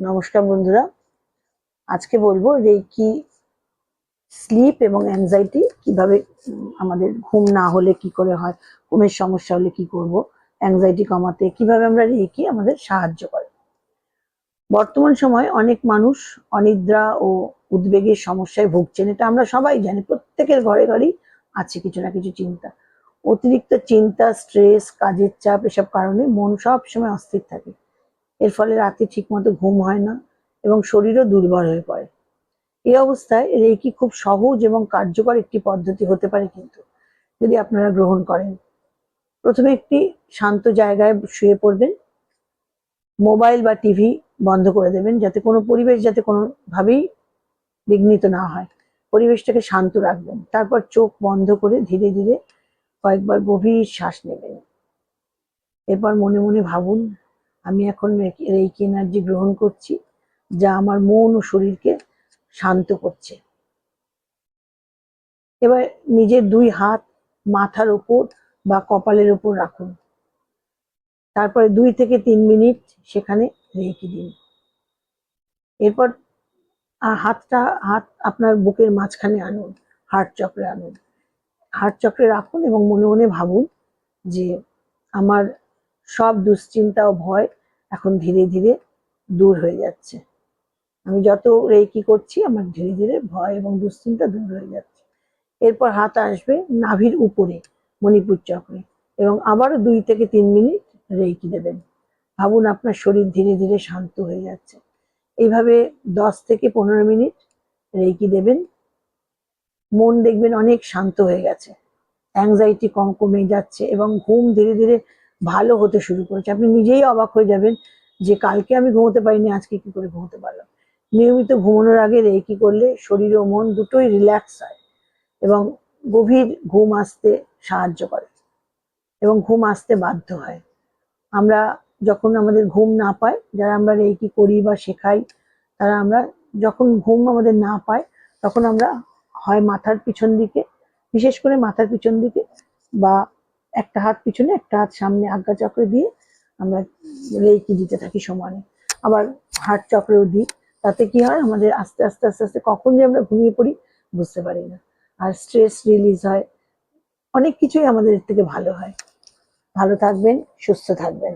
নমস্কার বন্ধুরা, আজকে বলবো রেকি স্লিপ এবং অ্যাংজাইটি কিভাবে আমাদের ঘুম না হলে কি করে হয়, ঘুমের সমস্যা হলে কি করব, অ্যাংজাইটি কমাতে কিভাবে আমরা রেকি আমাদের সাহায্য করে। বর্তমান সময় অনেক মানুষ অনিদ্রা ও উদ্বেগের সমস্যায় ভুগছেন, এটা আমরা সবাই জানি। প্রত্যেকের ঘরে ঘরেই আছে কিছু না কিছু চিন্তা। অতিরিক্ত চিন্তা, স্ট্রেস, কাজের চাপ এসব কারণে মন সব সময় অস্থির থাকে। এর ফলে রাতে ঠিকমতো ঘুম হয় না এবং শরীরও দুর্বল হয়ে পড়ে। এই অবস্থায় রেকি খুব সহজ এবং কার্যকর একটি পদ্ধতি হতে পারে, কিন্তু যদি আপনারা গ্রহণ করেন। প্রথমে একটি শান্ত জায়গায় শুয়ে পড়বেন, মোবাইল বা টিভি বন্ধ করে দেবেন, যাতে কোনো পরিবেশ যাতে কোনোভাবেই বিঘ্নিত না হয়। পরিবেশটাকে শান্ত রাখবেন। তারপর চোখ বন্ধ করে ধীরে ধীরে কয়েকবার গভীর শ্বাস নেবেন। এরপর মনে মনে ভাবুন, আমি এখন রেকি এনার্জি গ্রহণ করছি, যা আমার মন ও শরীরকে শান্ত করছে। এবার নিজের দুই হাত মাথার উপর বা কপালের উপর রাখুন। তারপরে 2 থেকে 3 মিনিট সেখানে রেখে দিন। এরপর হাত আপনার বুকের মাঝখানে আনুন, হার্ট চক্রে আনুন। হার্ট চক্রে রাখুন এবং মনে মনে ভাবুন যে আমার সব দুশ্চিন্তা ও ভয় এখন ধীরে ধীরে দূর হয়ে যাচ্ছে। আমি যত রেকি করছি, আমার ধীরে ধীরে ভয় এবং দুশ্চিন্তা দূর হয়ে যাচ্ছে। এরপর হাত আসবে নাভির উপরে, মণিপুর চক্রে, এবং আবারও 2 থেকে 3 মিনিট রেকি দেবেন। ভাবুন আপনার শরীর ধীরে ধীরে শান্ত হয়ে যাচ্ছে। এইভাবে 10 থেকে 15 মিনিট রেকি দেবেন। মন দেখবেন অনেক শান্ত হয়ে গেছে, অ্যাংজাইটি কমে যাচ্ছে এবং ঘুম ধীরে ধীরে ভালো হতে শুরু করেছে। আপনি নিজেই অবাক হয়ে যাবেন যে কালকে আমি ঘুমোতে পারিনি, আজকে কি করে ঘুমোতে পারলাম। নিয়মিত ঘুমানোর আগে রেকি করলে শরীর ও মন দুটোই রিল্যাক্স হয় এবং গভীর ঘুম আসতে সাহায্য করে এবং ঘুম আসতে বাধ্য হয়। আমরা যখন আমাদের ঘুম না পাই, যারা আমরা রেকি করি বা শেখাই, তারা আমরা যখন ঘুম আমাদের না পায়, তখন আমরা হয় মাথার পিছন দিকে, বিশেষ করে মাথার পিছন দিকে, বা একটা হাত পিছনে একটা হাত সামনে আজ্ঞা চক্রে দিয়ে আমরা রেকি দিতে থাকি সমানে। আবার হার্ট চক্রেও দিই। তাতে কি হয়, আমাদের আস্তে আস্তে আস্তে আস্তে কখন যে আমরা ঘুমিয়ে পড়ি বুঝতে পারি না। আর স্ট্রেস রিলিজ হয়, অনেক কিছুই আমাদের এর থেকে ভালো হয়। ভালো থাকবেন, সুস্থ থাকবেন।